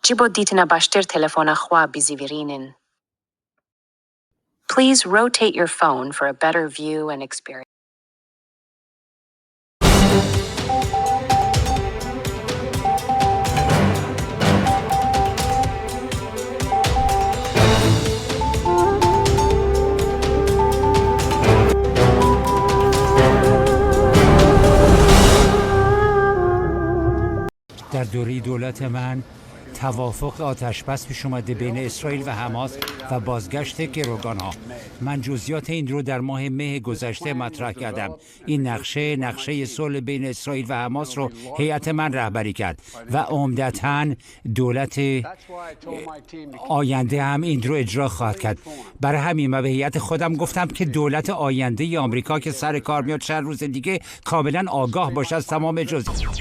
جیبو دیتنا باشتر تلفون خوا بیزیویرینن. Please rotate your phone for a better view and experience. در دوره دولت من توافق آتش بس پیش اومده بین اسرائیل و حماس و بازگشت گروگان‌ها. من جزئیات این رو در ماه مه گذشته مطرح کردم. این نقشه صلح بین اسرائیل و حماس رو هیئت من رهبری کرد و عمدتاً دولت آینده هم این رو اجرا خواهد کرد. برای همین من به هیئت خودم گفتم که دولت آینده ی آمریکا که سر کار میاد چند روز دیگه کاملاً آگاه باشه از تمام جزئیات.